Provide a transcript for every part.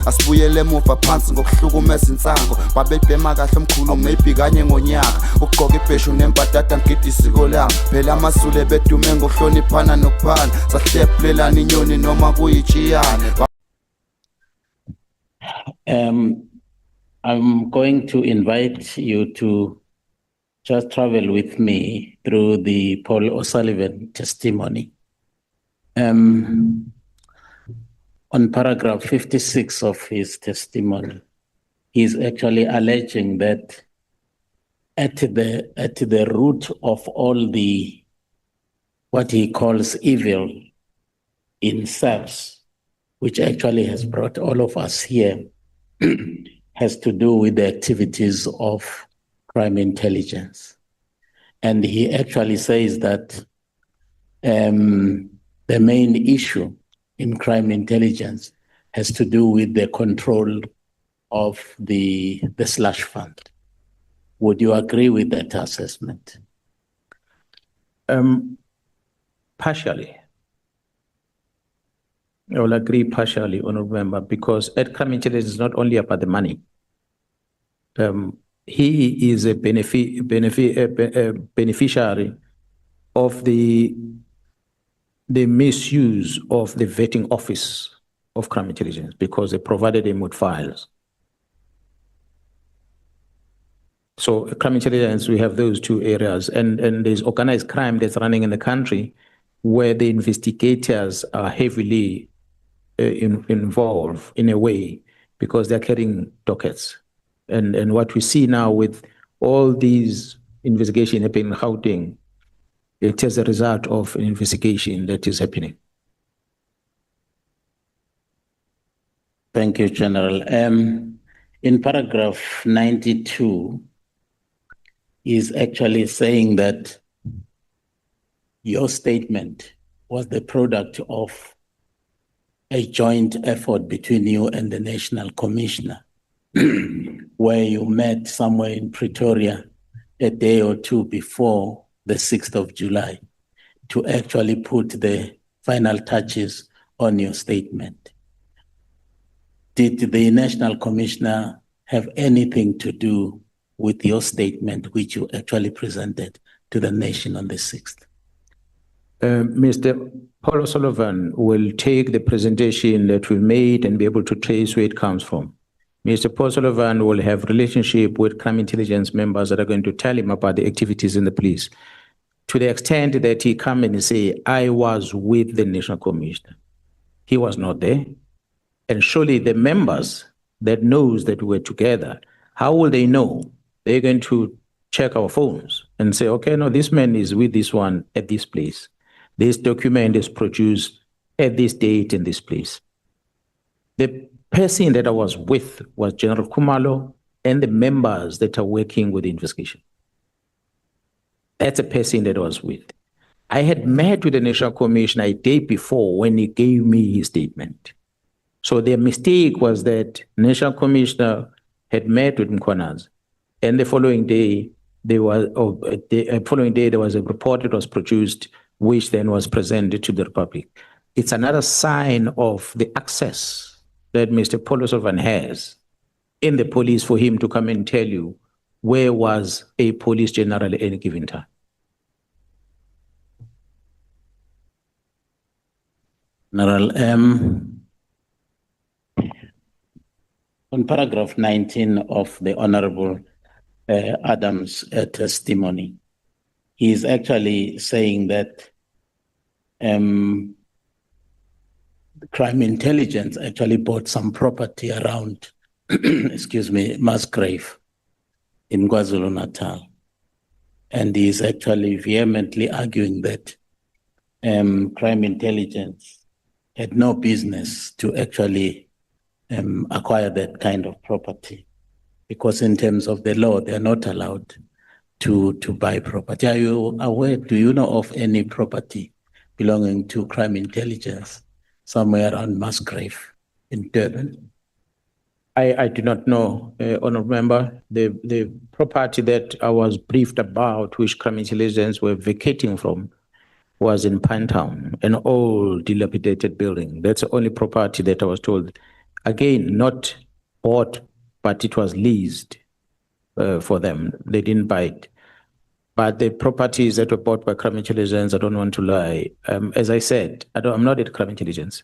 asibuyele emuva phansi ngokuhlukumeza insango babebhema kahle omkhulu maybe kanye ngonyaka ugqoka ibheshu nembadada ngidi isiko lami phela amasule bedume ngokuhloniphana nokuphana sahlephulelana inyoni noma kuyijiyane. I'm going to invite you to just travel with me through the Paul Osullivan testimony. On paragraph 56 of his testimony, he's actually alleging that at the root of all the, what he calls evil in SAPS, which actually has brought all of us here, has to do with the activities of crime intelligence. And he actually says that the main issue in crime intelligence has to do with the control of the slush fund. Would you agree with that assessment? Partially. I will agree partially, Honorable Member, because at crime intelligence is not only about the money. He is a beneficiary of the misuse of the vetting office of crime intelligence because they provided him with files. So crime intelligence, we have those two areas, and there's organized crime that's running in the country where the investigators are heavily involved in a way because they're carrying dockets. And what we see now with all these investigations happening in Gauteng, it is a result of an investigation that is happening. Thank you, General. In paragraph 92, is actually saying that your statement was the product of a joint effort between you and the National Commissioner, where you met somewhere in Pretoria a day or two before the 6th of July to actually put the final touches on your statement. Did the National Commissioner have anything to do with your statement, which you actually presented to the nation on the 6th? Mr. Paul Osullivan will take the presentation that we made and be able to trace where it comes from. Mr. Paul Osullivan will have relationship with crime intelligence members that are going to tell him about the activities in the police. To the extent that he come and say, I was with the National Commissioner. He was not there. And surely the members that knows that we were together, how will they know? They're going to check our phones and say, okay, no, this man is with this one at this place. This document is produced at this date in this place. The person that I was with was General Khumalo and the members that are working with the investigation. That's a person that I was with. I had met with the National Commissioner a day before when he gave me his statement. So their mistake was that National Commissioner had met with Mkhwanazi, and the following day there was a report that was produced, which then was presented to the Republic. It's another sign of the access that Mr. Paul Osullivan has in the police for him to come and tell you where was a police general at any given time. General, on paragraph 19 of the Honorable Adams' testimony, he is actually saying that the crime intelligence actually bought some property around, excuse me, Musgrave in KwaZulu-Natal. And he is actually vehemently arguing that crime intelligence had no business to actually acquire that kind of property, because in terms of the law, they're not allowed to buy property. Are you aware, do you know of any property belonging to crime intelligence somewhere around Musgrave in Durban? I do not know, Honourable Member. The property that I was briefed about, which crime intelligence were vacating from, was in Pinetown, an old dilapidated building. That's the only property that I was told. Again, not bought, but it was leased for them. They didn't buy it. But the properties that were bought by crime intelligence, I don't want to lie. As I said, I'm not at crime intelligence.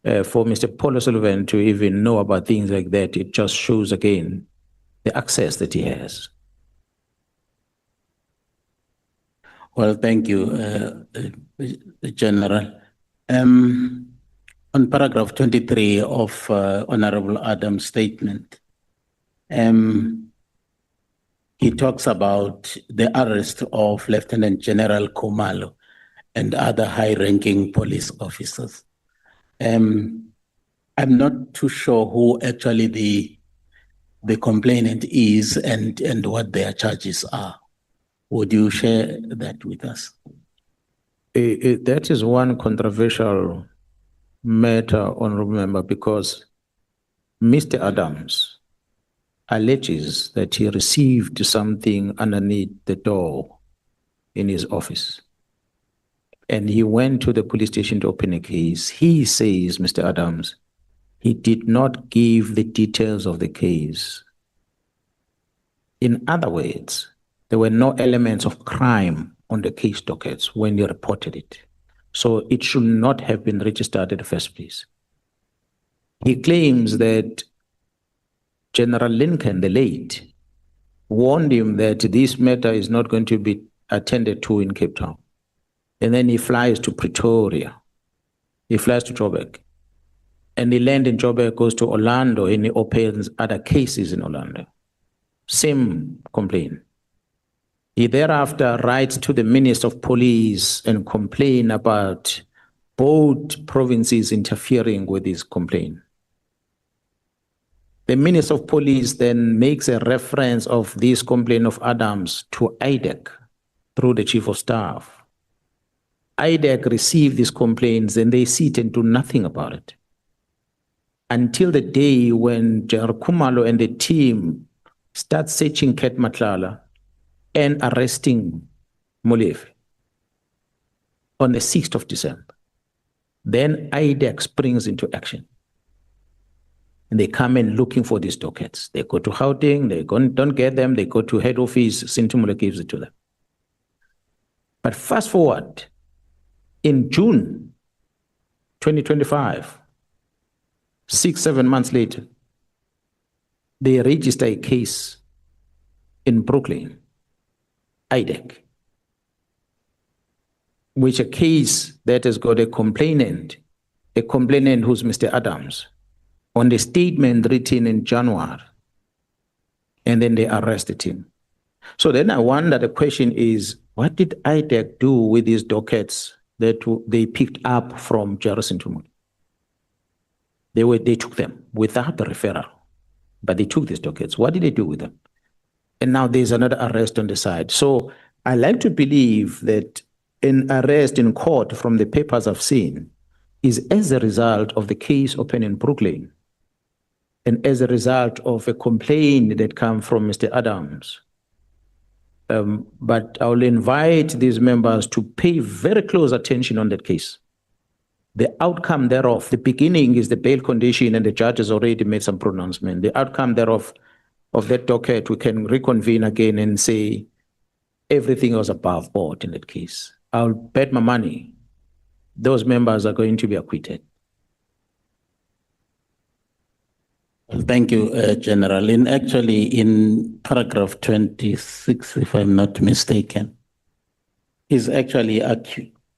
For Mr. Paul Osullivan to even know about things like that, it just shows again the access that he has. Well, thank you, General. On paragraph 23 of Honorable Adams' statement, he talks about the arrest of Lieutenant General Khumalo and other high-ranking police officers. I'm not too sure who actually the complainant is and what their charges are. Would you share that with us? That is one controversial matter, Honorable Member, because Mr. Adams alleges that he received something underneath the door in his office. And he went to the police station to open a case. He says, Mr. Adams, he did not give the details of the case. In other words, there were no elements of crime on the case dockets when he reported it. So it should not have been registered in the first place. He claims that General Lincoln, the late, warned him that this matter is not going to be attended to in Cape Town. And then he flies to Pretoria. He flies to Joburg. And he lands in Joburg, goes to Orlando, and he opens other cases in Orlando. Same complaint. He thereafter writes to the Minister of Police and complains about both provinces interfering with his complaint. The Minister of Police then makes a reference of this complaint of Adams to IDEC through the Chief of Staff. IDEC received these complaints and they sit and do nothing about it. Until the day when General Khumalo and the team start searching Ket Nhlanhla and arresting Molefe on the 6th of December. Then IDEC springs into action. And they come in looking for these dockets. They go to Gauteng, they don't get them, they go to head office, Sintumule gives it to them. But fast forward, in June 2025, 6-7 months later, they register a case in Brooklyn, IDEC, which a case that has got a complainant who's Mr. Adams, on the statement written in January, and then they arrested him. So then I wonder, the question is, what did IDEC do with these dockets that they picked up from Jarrison Tumuli? They took them without the referral, but they took these dockets. What did they do with them? And now there's another arrest on the side. So I like to believe that an arrest in court from the papers I've seen is as a result of the case open in Brooklyn and as a result of a complaint that came from Mr. Adams. But I'll invite these members to pay very close attention on that case. The outcome thereof, the beginning is the bail condition, and the judge has already made some pronouncement. The outcome thereof, of that docket, we can reconvene again and say everything was above board in that case. I'll bet my money those members are going to be acquitted. Well, thank you, General. In paragraph 26, if I'm not mistaken, is actually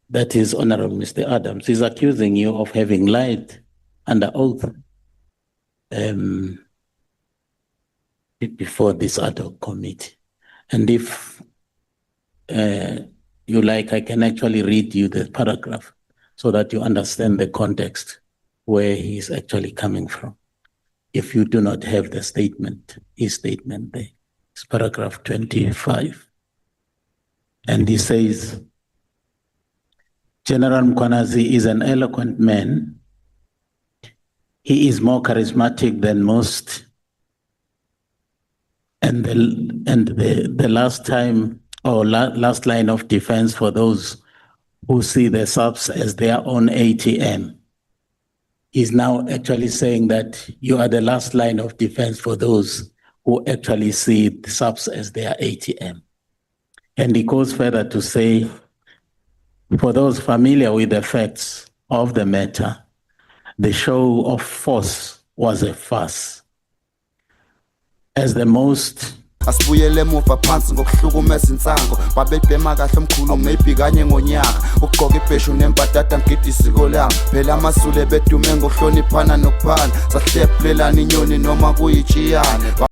that is Honorable Mr. Adams, is accusing you of having lied under oath before this Adhoc Committee. And if you like, I can actually read you the paragraph so that you understand the context where he's actually coming from. If you do not have the statement, his statement there, it's paragraph 25. And he says, General Mkhwanazi is an eloquent man. He is more charismatic than most. And the last time, or last line of defense for those who see the subs as their own ATM. He's now actually saying that you are the last line of defense for those who actually see the subs as their ATM. And he goes further to say, for those familiar with the facts of the matter, the show of force was a farce. As the most asibuyele emuva phansi ngokuhlukumeza insango babebhema kahle omkhulu maybe kanye ngonyaka ugqoka ibheshu nembadada ngidi isiko lami phela amasule bedume ngokuhloniphana nokuphana sahlephulelana inyoni noma kuyitshiyane